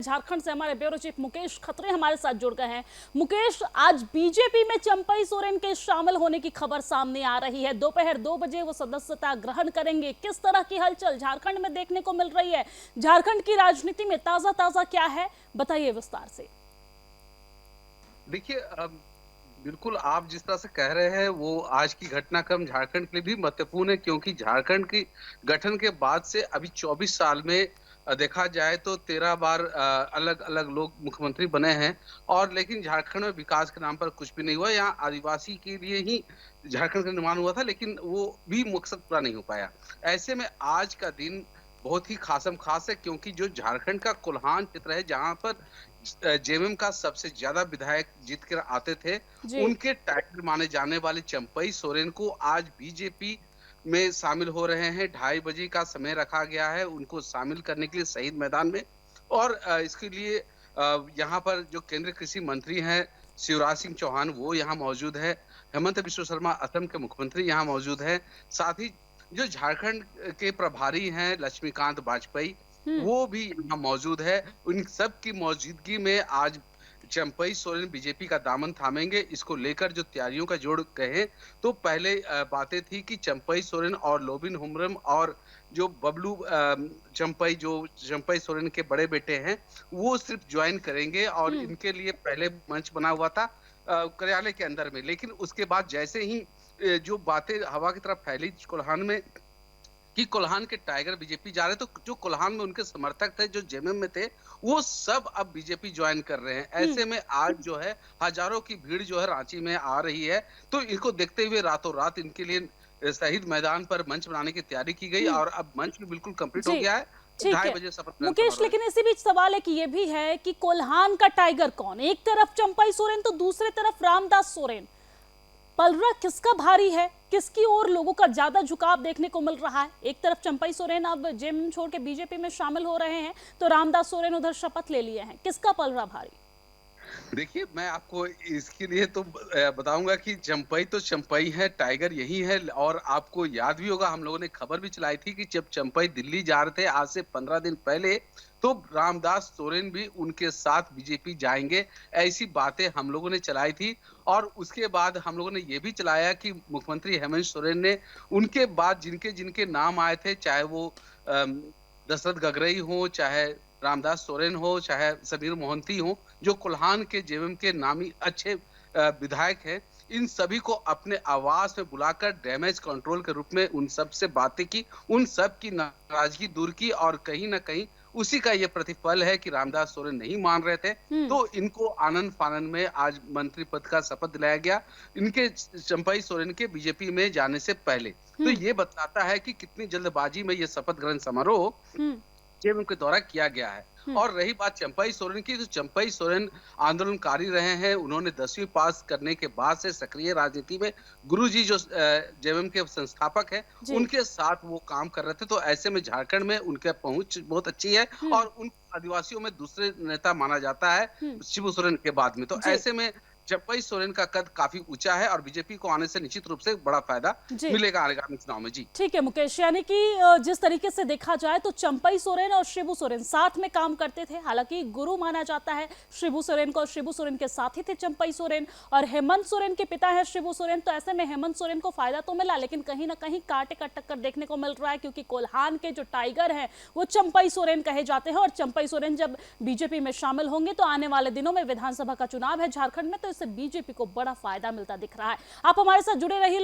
झारखंड से हमारे bureau chief Mukesh Khatri हमारे साथ जुड़ गए हैं। मुकेश, आज बीजेपी में चंपई सोरेन के शामिल होने की खबर सामने आ रही है। दोपहर 2 बजे वो सदस्यता ग्रहण करेंगे। किस तरह की हलचल झारखंड में देखने को मिल रही है? झारखंड की राजनीति में ताजा क्या है, बताइए विस्तार से। देखिए, बिल्कुल आप जिस तरह से कह रहे हैं वो आज की घटनाक्रम झारखंड के लिए भी महत्वपूर्ण है, क्योंकि झारखंड की गठन के बाद से अभी 24 साल में देखा जाए तो 13 बार अलग अलग लोग मुख्यमंत्री बने हैं। और लेकिन झारखंड में विकास के नाम पर कुछ भी नहीं हुआ। यहाँ आदिवासी के लिए ही झारखंड का निर्माण हुआ था, लेकिन वो भी मकसद पूरा नहीं हो पाया। ऐसे में आज का दिन बहुत ही खासम खास है, क्योंकि जो झारखंड का कोल्हान क्षेत्र है, जहां पर जेएमएम का सबसे ज्यादा विधायक जीत कर आते थे, जी। उनके टाइटल माने जाने वाले चंपई सोरेन को आज बीजेपी में शामिल हो रहे हैं। 2:30 बजे का समय रखा गया है उनको शामिल करने के लिए शहीद मैदान में। और इसके लिए यहाँ पर जो केंद्रीय कृषि मंत्री हैं शिवराज सिंह चौहान, वो यहाँ मौजूद है। हेमंत बिश्व शर्मा असम के मुख्यमंत्री यहाँ मौजूद है। साथ ही जो झारखंड के प्रभारी हैं लक्ष्मीकांत वाजपेयी, हम्म। वो भी यहाँ मौजूद है। उन सब की मौजूदगी में आज चंपई सोरेन बीजेपी का दामन थामेंगे। इसको लेकर जो तैयारियों का जोड़ कहें तो पहले बातें थी कि चंपई सोरेन और लोबिन हुमरम और जो बबलू चंपई, जो चंपई सोरेन के बड़े बेटे हैं, वो सिर्फ ज्वाइन करेंगे। और हम्म। इनके लिए पहले मंच बना हुआ था कार्यालय के अंदर में। लेकिन उसके बाद जैसे ही जो बातें हवा की तरफ फैली कोल्हान में कि कोल्हान के टाइगर बीजेपी जा रहे, तो जो कोल्हान में उनके समर्थक थे, जो जेएमएम में थे, वो सब अब बीजेपी ज्वाइन कर रहे हैं। हम्म। ऐसे में आज जो है हजारों की भीड़ जो है रांची में आ रही है। तो इनको देखते हुए रातों रात इनके लिए शहीद मैदान पर मंच बनाने की तैयारी की गई, हम्म। और अब मंच भी बिल्कुल कंप्लीट हो जी, गया है। ठीक 2:30 है बजे शपथ ग्रहण मुकेश, समारोह है। लेकिन इसी बीच सवाल है कि ये भी है कि कोल्हान का टाइगर कौन? एक तरफ चंपई सोरेन तो दूसरी तरफ रामदास सोरेन। पलड़ा किसका भारी है? किसकी ओर लोगों का ज्यादा झुकाव देखने को मिल रहा है? एक तरफ चंपई सोरेन अब जेएमएम छोड़ के बीजेपी में शामिल हो रहे हैं, तो रामदास सोरेन उधर शपथ ले लिए हैं। किसका पलड़ा भारी? देखिए, मैं आपको इसके लिए तो बताऊँगा कि चंपई तो चंपई है, टाइगर यही है। और आपको याद भी होगा, हम लोगों ने खबर भी चलाई थी कि जब चंपई दिल्ली जा रहे थे आज से 15 दिन पहले, तो रामदास सोरेन भी उनके साथ बीजेपी जाएँगे, ऐसी बातें हम लोगों ने चलाई थी। और उसके बाद हम लोगों ने ये भी चलाया कि मुख्यमंत्री हेमंत सोरेन ने उनके बाद जिनके-जिनके नाम आए थे, चाहे वो अम, दशरथ गगरई हो, चाहे रामदास सोरेन हो, चाहे समीर मोहंती हो, जो कोल्हान के जेएमएम के नामी अच्छे विधायक हैं, इन सभी को अपने आवास में बुलाकर डैमेज कंट्रोल के रूप में उन सब से बातें की, उन सब की नाराजगी दूर की। और कहीं न कहीं उसी का ये प्रतिफल है कि रामदास सोरेन नहीं मान रहे थे, हम्म। तो इनको आनन-फानन में आज मंत्री पद का शपथ दिलाया गया, इनके चंपई सोरेन के बीजेपी में जाने से पहले। तो हम्म। ये बताता है कि कितनी जल्दबाजी में ये शपथ ग्रहण समारोह हम्म। जेएमएम के द्वारा किया गया है। हम्म। और रही बात चंपई सोरेन की, तो चंपई सोरेन आंदोलनकारी रहे हैं। उन्होंने 10वीं पास करने के बाद से सक्रिय राजनीति में, गुरुजी जो जेएमएम के संस्थापक हैं, जी। उनके साथ वो काम कर रहे थे। तो ऐसे में झारखंड में उनकी पहुंच बहुत अच्छी है। हम्म। और उन आदिवासियों में दूसरे नेता माना जाता है हम्म। शिबू सोरेन के बाद में। तो जी। ऐसे में चंपई सोरेन का कद काफी ऊंचा है, और बीजेपी को आने से निश्चित रूप से बड़ा फायदा जी, मिलेगा आगामी चुनाव में। जी। ठीक है मुकेश, यानी कि जिस तरीके से देखा जाए तो चंपई सोरेन और शिबू सोरेन साथ में काम करते थे। हालांकि गुरु माना जाता है शिबू सोरेन को, और शिबू सोरेन के साथी थे चंपई सोरेन, और हेमंत सोरेन के पिता है शिबू सोरेन। तो ऐसे में हेमंत सोरेन को फायदा तो मिला, लेकिन कहीं ना कहीं कांटे का टक्कर देखने को मिल रहा है, क्योंकि कोल्हान के जो टाइगर हैं वो चंपई सोरेन कहे जाते हैं। और चंपई सोरेन जब बीजेपी में शामिल होंगे तो आने वाले दिनों में विधानसभा का चुनाव है झारखंड में, तो इससे बीजेपी को बड़ा फायदा मिलता दिख रहा है। आप हमारे साथ जुड़े रहिए।